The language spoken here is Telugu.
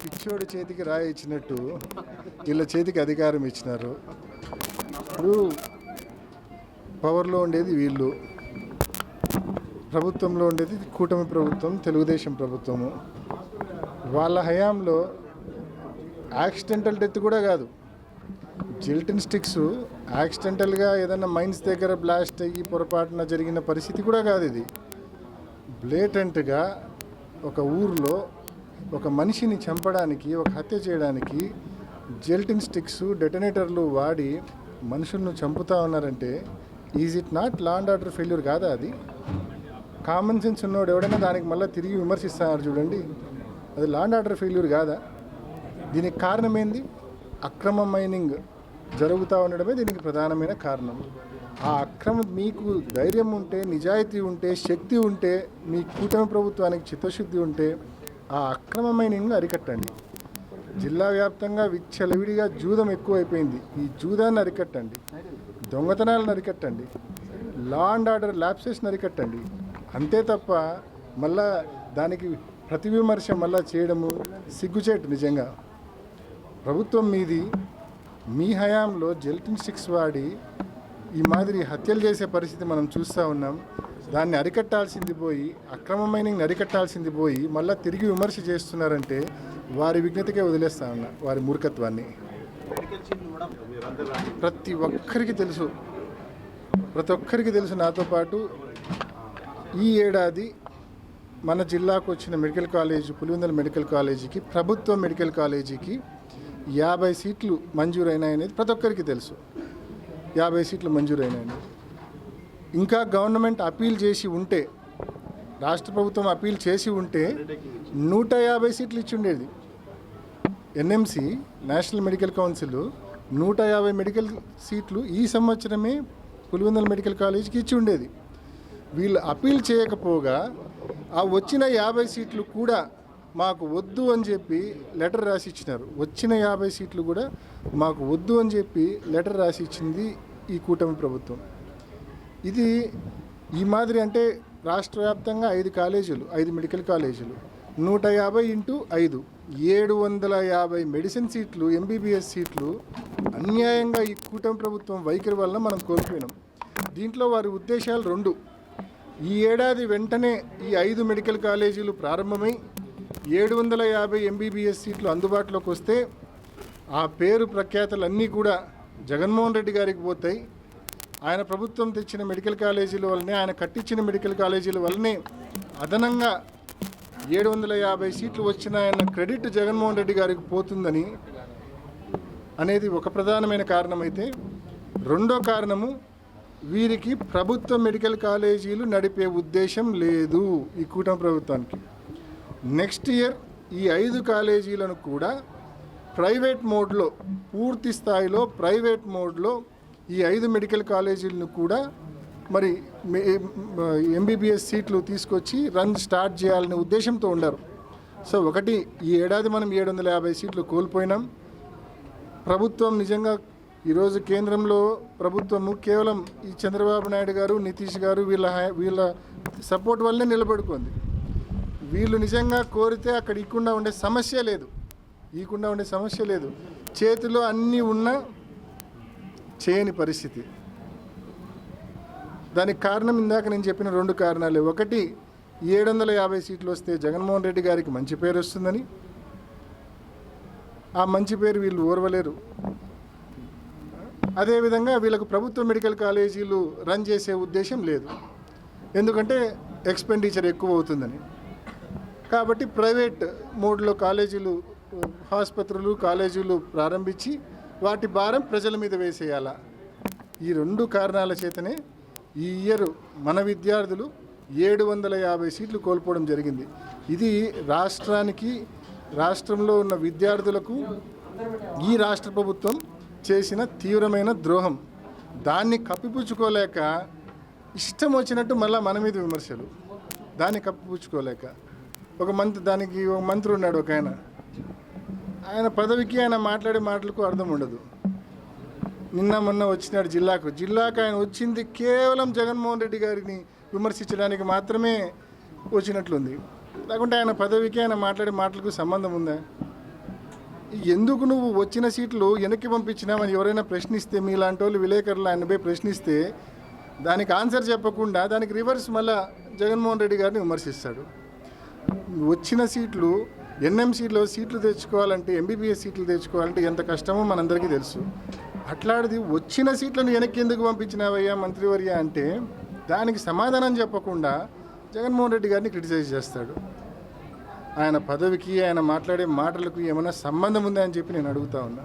పిచ్చోడి చేతికి రాయి ఇచ్చినట్టు వీళ్ళ చేతికి అధికారం ఇచ్చినారు. ఇప్పుడు పవర్లో ఉండేది వీళ్ళు, ప్రభుత్వంలో ఉండేది కూటమి ప్రభుత్వం, తెలుగుదేశం ప్రభుత్వము. వాళ్ళ హయాంలో యాక్సిడెంటల్ డెత్ కూడా కాదు, జిల్టిన్ స్టిక్స్ యాక్సిడెంటల్గా ఏదైనా మైన్స్ దగ్గర బ్లాస్ట్ అయ్యి పొరపాటున జరిగిన పరిస్థితి కూడా కాదు. ఇది బ్లేటెంట్గా ఒక ఊర్లో ఒక మనిషిని చంపడానికి, ఒక హత్య చేయడానికి జెల్టిన్ స్టిక్స్, డెటనేటర్లు వాడి మనుషులను చంపుతా ఉన్నారంటే is it not law and order failure కాదా? అది కామన్ సెన్స్ ఉన్నవాడు ఎవడైనా దానికి మళ్ళీ తిరిగి విమర్శిస్తున్నారు చూడండి, అది లా అండ్ ఆర్డర్ ఫెయిల్యూర్ కాదా? దీనికి కారణం ఏంది? అక్రమ మైనింగ్ జరుగుతూ ఉండడమే దీనికి ప్రధానమైన కారణం. ఆ అక్రమం, మీకు ధైర్యం ఉంటే, నిజాయితీ ఉంటే, శక్తి ఉంటే, మీ కూటమి ప్రభుత్వానికి చిత్తశుద్ధి ఉంటే ఆ అక్రమ మైనింగ్ అరికట్టండి. జిల్లా వ్యాప్తంగా విచ్చలవిడిగా జూదం ఎక్కువైపోయింది, ఈ జూదాన్ని అరికట్టండి. దొంగతనాలను అరికట్టండి. Law and order ల్యాప్సెస్ని అరికట్టండి. అంతే తప్ప మళ్ళా దానికి ప్రతి విమర్శ మళ్ళా చేయడము సిగ్గుచేటు. నిజంగా ప్రభుత్వం మీది, మీ హయాంలో జెల్టిన్ స్టిక్స్ వాడి ఈ మాదిరి హత్యలు చేసే పరిస్థితి మనం చూస్తూ ఉన్నాం. దాన్ని అరికట్టాల్సింది పోయి, అక్రమ మైనింగ్ని అరికట్టాల్సింది పోయి మళ్ళీ తిరిగి విమర్శ చేస్తున్నారంటే వారి విజ్ఞతకే వదిలేస్తా ఉన్నా, వారి మూర్ఖత్వాన్ని. ప్రతి ఒక్కరికి తెలుసు, నాతో పాటు ఈ ఏడాది మన జిల్లాకు వచ్చిన మెడికల్ కాలేజ్, పులివెందుల మెడికల్ కాలేజీకి, ప్రభుత్వ మెడికల్ కాలేజీకి 50 సీట్లు మంజూరైనాయనేది ప్రతి ఒక్కరికి తెలుసు. 50 సీట్లు మంజూరైనాయని. ఇంకా గవర్నమెంట్ అప్పీల్ చేసి ఉంటే, రాష్ట్ర ప్రభుత్వం అప్పీల్ చేసి ఉంటే 150 సీట్లు ఇచ్చి ఉండేది. NMC, national medical council 150 medical సీట్లు ఈ సంవత్సరమే పులివెందుల మెడికల్ కాలేజీకి ఇచ్చి ఉండేది. వీళ్ళు అప్పీల్ చేయకపోగా ఆ వచ్చిన 50 సీట్లు కూడా మాకు వద్దు అని చెప్పి లెటర్ రాసి ఇచ్చినారు. వచ్చిన 50 సీట్లు కూడా మాకు వద్దు అని చెప్పి లెటర్ రాసి ఇచ్చింది ఈ కూటమి ప్రభుత్వం. ఇది ఈ మాదిరి అంటే రాష్ట్ర వ్యాప్తంగా 5 కాలేజీలు, 5 మెడికల్ కాలేజీలు, 150 ఇంటూ 5 750 మెడిసిన్ సీట్లు, ఎంబీబీఎస్ సీట్లు అన్యాయంగా ఈ కూటమి ప్రభుత్వం వైఖరి వల్ల మనం కోల్పోయినాం. దీంట్లో వారి ఉద్దేశాలు 2. ఈ ఏడాది వెంటనే ఈ 5 మెడికల్ కాలేజీలు ప్రారంభమై 750 ఎంబీబీఎస్ సీట్లు అందుబాటులోకి వస్తే ఆ పేరు ప్రఖ్యాతలన్నీ కూడా జగన్మోహన్ రెడ్డి గారికి పోతాయి. ఆయన ప్రభుత్వం తెచ్చిన మెడికల్ కాలేజీల వల్లనే, ఆయన కట్టించిన మెడికల్ కాలేజీల వల్లనే అదనంగా 750 సీట్లు వచ్చినాయన్న క్రెడిట్ జగన్మోహన్ రెడ్డి గారికి పోతుందని అనేది ఒక ప్రధానమైన కారణమైతే, రెండో కారణము వీరికి ప్రభుత్వ మెడికల్ కాలేజీలు నడిపే ఉద్దేశం లేదు ఈ కూటమి ప్రభుత్వానికి. నెక్స్ట్ ఇయర్ ఈ 5 కాలేజీలను కూడా ప్రైవేట్ మోడ్లో, పూర్తి స్థాయిలో ప్రైవేట్ మోడ్లో ఈ 5 మెడికల్ కాలేజీలను కూడా మరి ఎంబీబీఎస్ సీట్లు తీసుకొచ్చి రన్ స్టార్ట్ చేయాలనే ఉద్దేశంతో ఉండరు. సో ఒకటి, ఈ ఏడాది మనం 750 సీట్లు కోల్పోయినాం. ప్రభుత్వం నిజంగా ఈరోజు కేంద్రంలో ప్రభుత్వము కేవలం ఈ చంద్రబాబు నాయుడు గారు, నితీష్ గారు వీళ్ళ సపోర్ట్ వల్లనే నిలబడుకుంది. వీళ్ళు నిజంగా కోరితే అక్కడ ఇకుండా ఉండే సమస్య లేదు. చేతిలో అన్నీ ఉన్నా చేయని పరిస్థితి. దానికి కారణం ఇందాక నేను చెప్పిన 2 కారణాలే. ఒకటి, 750 సీట్లు వస్తే జగన్మోహన్ రెడ్డి గారికి మంచి పేరు వస్తుందని. ఆ మంచి పేరు వీళ్ళు ఓర్వలేరు. అదేవిధంగా వీళ్ళకు ప్రభుత్వ మెడికల్ కాలేజీలు రన్ చేసే ఉద్దేశం లేదు, ఎందుకంటే ఎక్స్పెండిచర్ ఎక్కువ అవుతుందని. కాబట్టి ప్రైవేట్ మోడ్లో ఆసుపత్రులు కాలేజీలు ప్రారంభించి వాటి భారం ప్రజల మీద వేసేయాలా. ఈ 2 కారణాల చేతనే ఈ ఇయర్ మన విద్యార్థులు 750 సీట్లు కోల్పోవడం జరిగింది. ఇది రాష్ట్రంలో ఉన్న విద్యార్థులకు ఈ రాష్ట్ర ప్రభుత్వం చేసిన తీవ్రమైన ద్రోహం. దాన్ని కప్పిపుచ్చుకోలేక ఇష్టం వచ్చినట్టు మళ్ళీ మన మీద విమర్శలు. దాన్ని కప్పిపుచ్చుకోలేక ఒక మంత్రి ఉన్నాడు, ఒక ఆయన పదవికి ఆయన మాట్లాడే మాటలకు అర్థం ఉండదు. నిన్న మొన్న వచ్చినాడు జిల్లాకు ఆయన వచ్చింది కేవలం జగన్మోహన్ రెడ్డి గారిని విమర్శించడానికి మాత్రమే వచ్చినట్లుంది. లేకుంటే ఆయన పదవికి ఆయన మాట్లాడే మాటలకు సంబంధం ఉందా? ఎందుకు నువ్వు వచ్చిన సీట్లు వెనక్కి పంపించినామని ఎవరైనా ప్రశ్నిస్తే, మీలాంటి వాళ్ళు విలేకరులు ఆయన పోయి ప్రశ్నిస్తే దానికి ఆన్సర్ చెప్పకుండా దానికి రివర్స్ మళ్ళా జగన్మోహన్ రెడ్డి గారిని విమర్శిస్తాడు. వచ్చిన సీట్లు ఎన్ఎంసీలో సీట్లు తెచ్చుకోవాలంటే, ఎంబీబీఎస్ సీట్లు తెచ్చుకోవాలంటే ఎంత కష్టమో మనందరికీ తెలుసు. అట్లాంటిది వచ్చిన సీట్లను వెనక్కి ఎందుకు పంపించినావయ్యా మంత్రివర్య అంటే దానికి సమాధానం చెప్పకుండా జగన్మోహన్ రెడ్డి గారిని క్రిటిసైజ్ చేస్తాడు. ఆయన పదవికి ఆయన మాట్లాడే మాటలకు ఏమైనా సంబంధం ఉందా అని చెప్పి నేను అడుగుతా ఉన్నా.